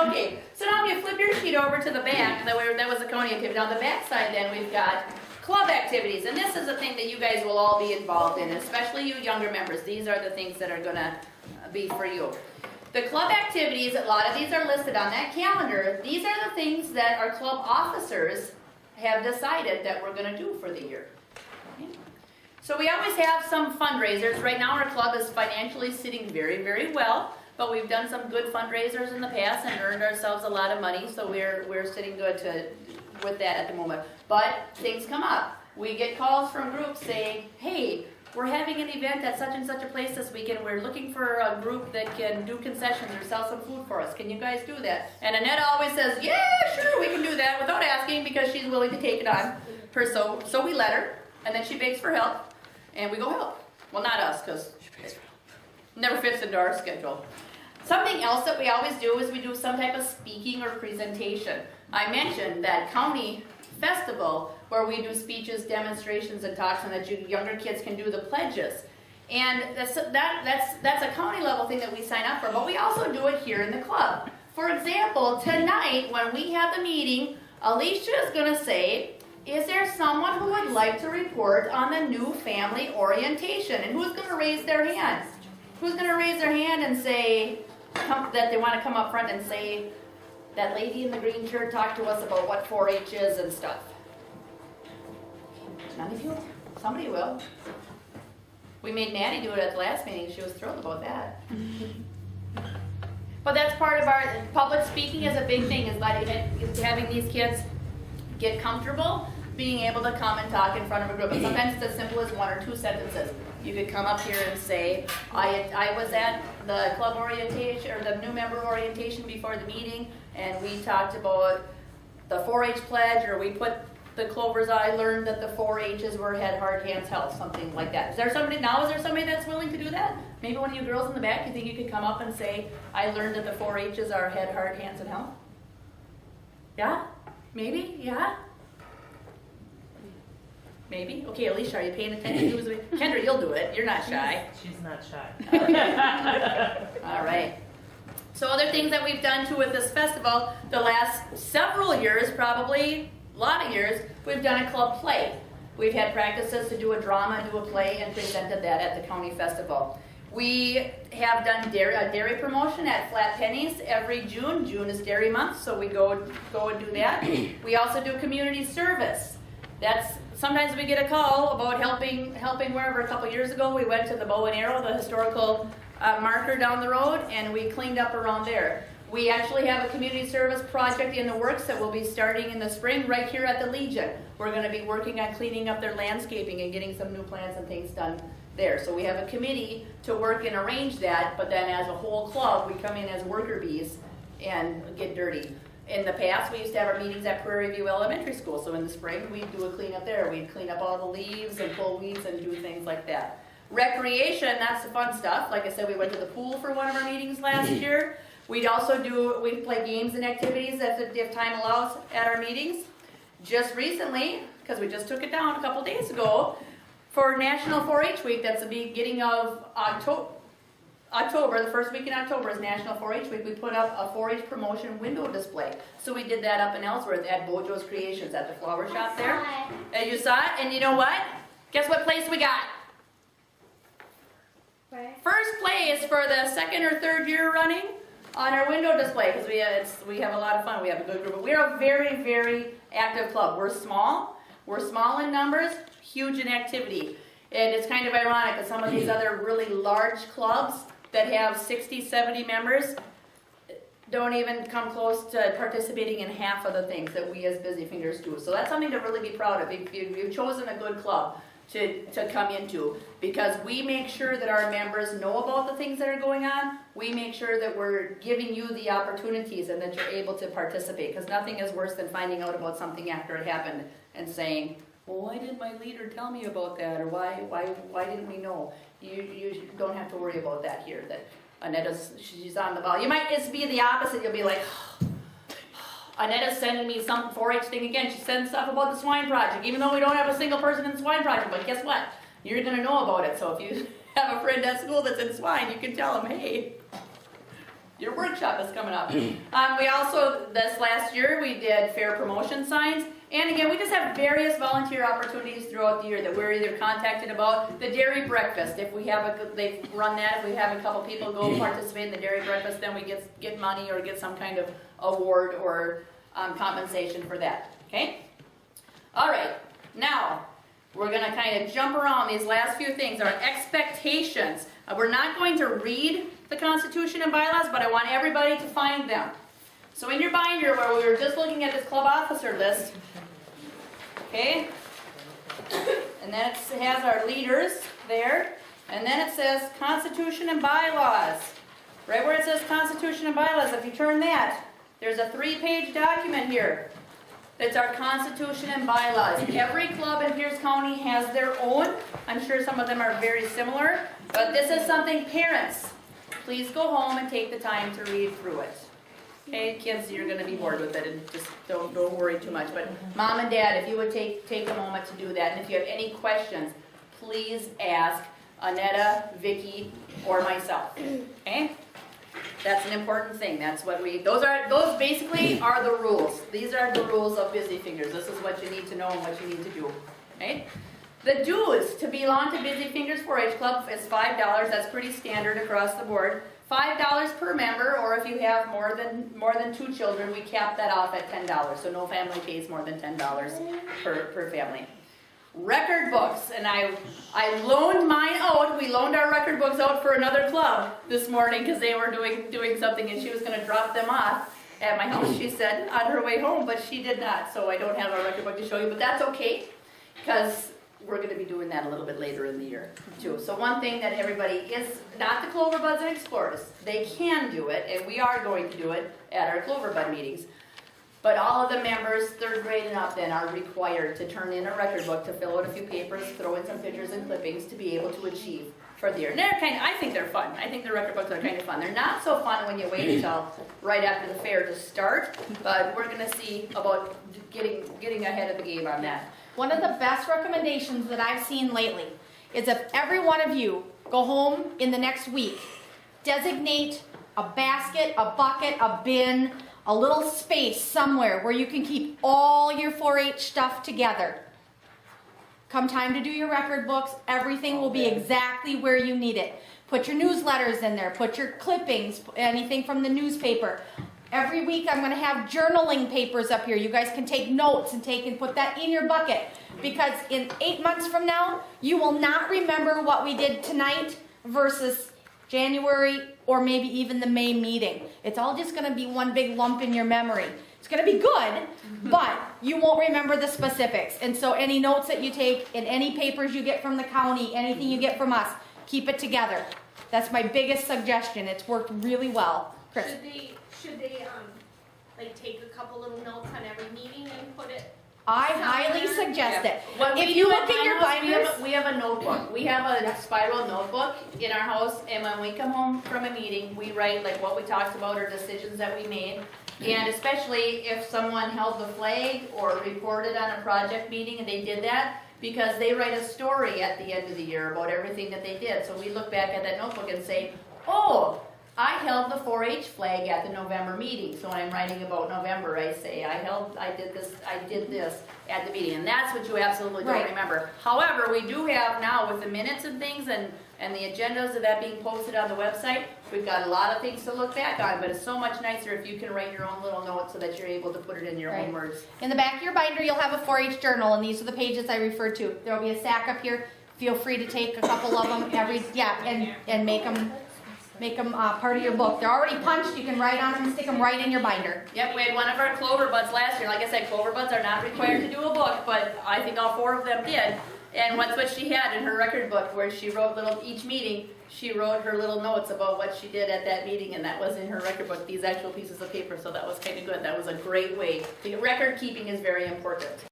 Okay, so now if you flip your sheet over to the back, that was the county activity. On the back side then we've got club activities, and this is a thing that you guys will all be involved in, especially you younger members. These are the things that are gonna be for you. The club activities, a lot of these are listed on that calendar. These are the things that our club officers have decided that we're gonna do for the year. Okay. So we always have some fundraisers. Right now our club is financially sitting very, very well, but we've done some good fundraisers in the past and earned ourselves a lot of money, so we're sitting good with that at the moment. But things come up. We get calls from groups saying, hey, we're having an event at such and such a place this weekend. We're looking for a group that can do concessions or sell some food for us. Can you guys do that? And Annette always says, yeah, sure, we can do that without asking because she's willing to take it on her. So we let her, and then she begs for help, and we go help. Well, not us, because it never fits into our schedule. Something else that we always do is we do some type of speaking or presentation. I mentioned that county festival where we do speeches, demonstrations, and talks, and that you younger kids can do the pledges. And that's a county level thing that we sign up for, but we also do it here in the club. For example, tonight when we have the meeting, Alicia is going to say, is there someone who would like to report on the new family orientation? And who's going to raise their hand? Who's going to raise their hand and say that they want to come up front and say, that lady in the green shirt talked to us about what 4-H is and stuff? None of you? Somebody will. We made Maddie do it at the last meeting. She was thrilled about that. But that's part of our public speaking is a big thing, is having these kids get comfortable being able to come and talk in front of a group. And sometimes it's as simple as 1 or 2 sentences. You could come up here and say, I was at the club orientation or the new member orientation before the meeting, and we talked about the 4-H pledge, or we put the Clovers. I learned that the 4-H's were head, heart, hands, health, something like that. Is there somebody that's willing to do that? Maybe one of you girls in the back, you think you could come up and say, I learned that the 4-H's are head, heart, hands, and health? Yeah? Maybe? Yeah? Maybe? Okay, Alicia, are you paying attention? Kendra, you'll do it. You're not shy. She's not shy. All right. So other things that we've done too with this festival, the last several years, probably a lot of years, we've done a club play. We've had practices to do a drama, do a play, and presented that at the county festival. We have done a dairy promotion at Flat Pennies every June. June is dairy month, so we go and do that. We also do community service. Sometimes we get a call about helping wherever. A couple years ago, we went to the Bow and Arrow, the historical marker down the road, and we cleaned up around there. We actually have a community service project in the works that will be starting in the spring right here at the Legion. We're going to be working on cleaning up their landscaping and getting some new plants and things done there. So we have a committee to work and arrange that, but then as a whole club, we come in as worker bees and get dirty. In the past, we used to have our meetings at Prairie View Elementary School, so in the spring, we'd do a cleanup there. We'd clean up all the leaves and pull weeds and do things like that. Recreation, that's the fun stuff. Like I said, we went to the pool for one of our meetings last year. We'd play games and activities if time allows at our meetings. Just recently, because we just took it down a couple days ago, for National 4-H Week, that's the beginning of October, the first week in October is National 4-H Week. We put up a 4-H promotion window display. So we did that up in Ellsworth at Bojo's Creations at the flower shop there. And you saw it, and you know what? Guess what place we got? First place for the 2nd or 3rd year running on our window display, because we have a lot of fun. We have a good group. We're a very, very active club. We're small in numbers, huge in activity. And it's kind of ironic that some of these other really large clubs that have 60, 70 members don't even come close to participating in half of the things that we as Busy Fingers do. So that's something to really be proud of. You've chosen a good club to come into, because we make sure that our members know about the things that are going on. We make sure that we're giving you the opportunities and that you're able to participate, because nothing is worse than finding out about something after it happened and saying, well, why didn't my leader tell me about that? Or why didn't we know? You don't have to worry about that here. That she's on the ball. You might just be the opposite. You'll be like, Annetta's sending me some 4-H thing again. She sends stuff about the swine project, even though we don't have a single person in the swine project. But guess what? You're going to know about it. So if you have a friend at school that's in swine, you can tell them, hey, Your workshop is coming up. We also, this last year, we did fair promotion signs. And again, we just have various volunteer opportunities throughout the year that we're either contacted about. The dairy breakfast, if we have they've run that, if we have a couple people go participate in the dairy breakfast, then we get money or get some kind of award or compensation for that, okay? All right, now, we're gonna kind of jump around these last few things, our expectations. We're not going to read the Constitution and bylaws, but I want everybody to find them. So in your binder where we were just looking at this club officer list, okay, and then it has our leaders there, and then it says Constitution and bylaws. Right where it says Constitution and bylaws, if you turn that, there's a 3-page document here. It's our Constitution and bylaws. Every club in Pierce County has their own. I'm sure some of them are very similar, but this is something parents, please go home and take the time to read through it. Okay, kids, you're going to be bored with it, and just don't worry too much. But mom and dad, if you would take a moment to do that, and if you have any questions, please ask Annetta, Vicki, or myself. Okay, that's an important thing. That's what those basically are the rules. These are the rules of Busy Fingers. This is what you need to know and what you need to do. Okay. The dues to belong to Busy Fingers 4-H Club is $5. That's pretty standard across the board. $5 per member, or if you have more than 2 children, we cap that off at $10. So no family pays more than $10 per family. Record books, and I loaned mine out. We loaned our record books out for another club this morning because they were doing something, and she was going to drop them off at my house, she said, on her way home, but she did not. So I don't have a record book to show you, but that's okay because we're going to be doing that a little bit later in the year, too. So one thing that everybody is, not the Cloverbuds and Explorers, they can do it, and we are going to do it at our Cloverbud meetings. But all of the members, 3rd grade and up then, are required to turn in a record book, to fill out a few papers, throw in some pictures and clippings to be able to achieve for the year. And I think they're fun. I think the record books are kind of fun. They're not so fun when you wait until right after the fair to start, but we're going to see about getting ahead of the game on that. One of the best recommendations that I've seen lately is if every one of you go home in the next week, designate a basket, a bucket, a bin, a little space somewhere where you can keep all your 4-H stuff together. Come time to do your record books, everything will be exactly where you need it. Put your newsletters in there, put your clippings, anything from the newspaper. Every week I'm going to have journaling papers up here. You guys can take notes and put that in your bucket. Because in 8 months from now, you will not remember what we did tonight versus January or maybe even the May meeting. It's all just going to be one big lump in your memory. It's going to be good, but you won't remember the specifics. And so any notes that you take and any papers you get from the county, anything you get from us, keep it together. That's my biggest suggestion. It's worked really well. Chris? Should they like take a couple little notes on every meeting and put it? I highly suggest it. When If we you do look at at your my house, binders, we have a notebook. We have a spiral notebook in our house, and when we come home from a meeting, we write like what we talked about or decisions that we made. And especially if someone held the flag or reported on a project meeting and they did that, because they write a story at the end of the year about everything that they did. So we look back at that notebook and say, oh, I held the 4-H flag at the November meeting. So when I'm writing about November, I say I did this at the meeting, and that's what you absolutely don't remember. However, we do have now with the minutes and things and the agendas of that being posted on the website, we've got a lot of things to look back on, but it's so much nicer if you can write your own little notes so that you're able to put it in your own words. in the back of your binder, you'll have a 4-H journal, and these are the pages I referred to. There will be a stack up here. Feel free to take a couple of them and make them part of your book. They're already punched. You can write on them and stick them right in your binder. Yep, we had one of our Cloverbuds last year. Like I said, Cloverbuds are not required to do a book, but I think all 4 of them did. And what's what she had in her record book, where she wrote each meeting, she wrote her little notes about what she did at that meeting, and that was in her record book, these actual pieces of paper, so that was kind of good. That was a great way. The record keeping is very important.